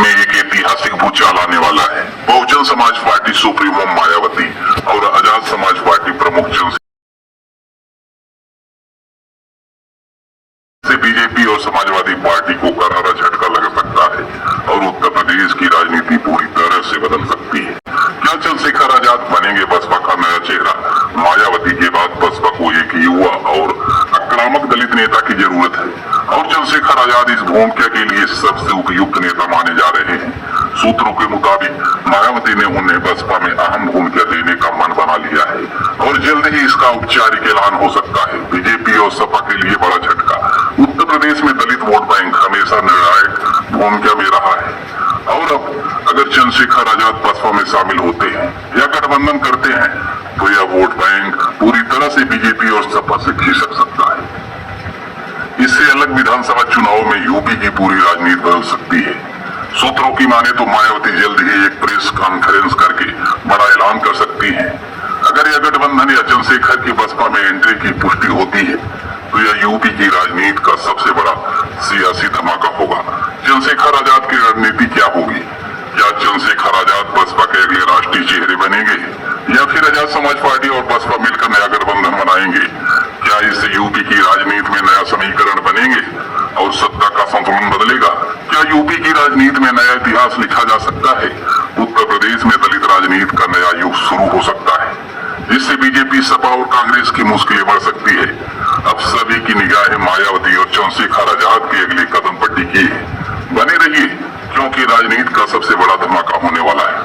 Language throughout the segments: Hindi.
में एक ऐतिहासिक भूचाल आने वाला है। बहुजन समाज पार्टी सुप्रीमो मायावती और आजाद समाज पार्टी प्रमुख से बीजेपी और समाजवादी पार्टी को करारा झटका लग सकता है और उत्तर प्रदेश की राजनीति पूरी तरह से बदल सकती है। क्या चंद्रशेखर आजाद बनेंगे बसपा का नया चेहरा? मायावती के बाद बसपा को एक युवा और आक्रामक दलित नेता की जरूरत है और चंद्रशेखर आजाद इस भूमिका के लिए सबसे उपयुक्त नेता माने जा रहे हैं। सूत्रों के मुताबिक मायावती ने उन्हें बसपा में अहम भूमिका देने का मन बना लिया है और जल्द ही इसका औपचारिक ऐलान हो सकता है। बीजेपी और सपा के लिए बड़ा झटका। उत्तर प्रदेश में दलित वोट बैंक हमेशा निर्णायक भूमिका में रहा है और अब अगर चंद्रशेखर आजाद बसपा में शामिल होते हैं या गठबंधन करते हैं तो यह वोट बैंक पूरी तरह से बीजेपी और सपा से खिसक सकता है। इससे अलग विधानसभा चुनाव में यूपी की पूरी राजनीति बदल सकती है। सूत्रों की माने तो मायावती जल्द ही एक प्रेस कॉन्फ्रेंस करके बड़ा ऐलान कर सकती हैं। अगर यह गठबंधन या चंद्रशेखर की बसपा में एंट्री की पुष्टि होती है तो यह यूपी की राजनीति का सबसे बड़ा सियासी धमाका होगा। चंद्रशेखर आजाद की रणनीति क्या होगी? क्या चंद्रशेखर आजाद बसपा के अगले राष्ट्रीय चेहरे बनेंगे या फिर आजाद समाज पार्टी और बसपा मिलकर नया गठबंधन बनाएंगे? क्या इससे यूपी की राजनीति में नया समीकरण बनेंगे और सत्ता का संतुलन बदलेगा? क्या यूपी की राजनीति में नया इतिहास लिखा जा सकता है? उत्तर प्रदेश में दलित राजनीति का नया युग शुरू हो सकता है जिससे बीजेपी, सपा और कांग्रेस की मुश्किलें बढ़ सकती है। अब सभी की निगाहें मायावती और चंद्रशेखर आजाद के अगले कदम पर टिकी है। बने रहिए क्योंकि राजनीति का सबसे बड़ा धमाका होने वाला है।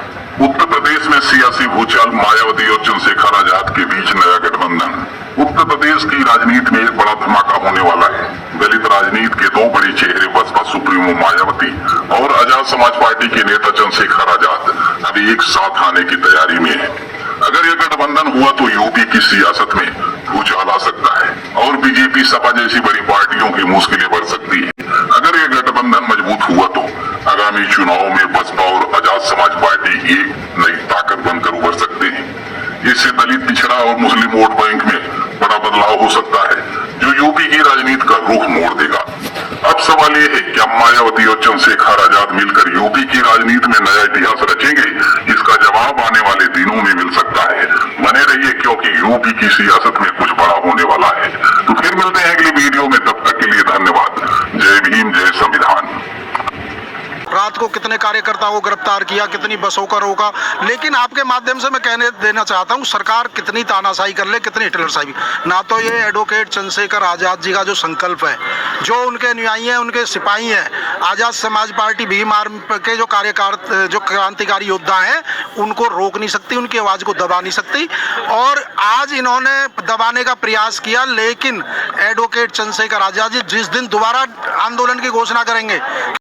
उत्तर प्रदेश में सियासी भूचाल, मायावती और चंद्रशेखर आजाद के बीच नया गठबंधन। उत्तर प्रदेश की राजनीति में एक बड़ा धमाका होने वाला है। दलित राजनीति के दो बड़े चेहरे बसपा सुप्रीमो मायावती और आजाद समाज पार्टी के नेता चंद्रशेखर आजाद अभी एक साथ आने की तैयारी में है। अगर यह गठबंधन हुआ तो यूपी की सियासत में भूचाल आ सकता है और बीजेपी, सपा जैसी बड़ी पार्टियों की मुश्किलें बढ़ सकती है। अगर यह गठबंधन मजबूत हुआ तो आगामी चुनाव में बसपा और आजाद समाज पार्टी एक नई ताकत बनकर उभर सकते हैं। इससे दलित, पिछड़ा और मुस्लिम वोट बैंक में बड़ा बदलाव हो सकता है जो यूपी की राजनीति का रुख मोड़ देगा। अब सवाल ये है, क्या मायावती और चंद्रशेखर आजाद मिलकर यूपी की राजनीति में नया इतिहास रचेंगे? इसका जवाब आने वाले दिनों में मिल सकता है। बने रहिए क्योंकि यूपी की सियासत में कुछ बड़ा होने वाला है। तो फिर मिलते हैं अगली वीडियो में, तब तक के लिए धन्यवाद। जय भीम, जय संविधान। रात को कितने कार्यकर्ताओं को गिरफ्तार किया, कितनी बसों का रोका, लेकिन आपके माध्यम से मैं कहने देना चाहता हूं, सरकार कितनी तानाशाही कर ले, कितनी हिटलरशाही, ना तो ये एडवोकेट चंद्रशेखर आजाद जी का जो संकल्प है, जो उनके अनुयायी हैं, उनके सिपाही हैं, आजाद समाज पार्टी, भीम आर्मी के जो क्रांतिकारी योद्धा हैं, उनको रोक नहीं सकती, उनकी आवाज को दबा नहीं सकती। और आज इन्होंने दबाने का प्रयास किया, लेकिन एडवोकेट चंद्रशेखर आजाद जी जिस दिन दोबारा आंदोलन की घोषणा करेंगे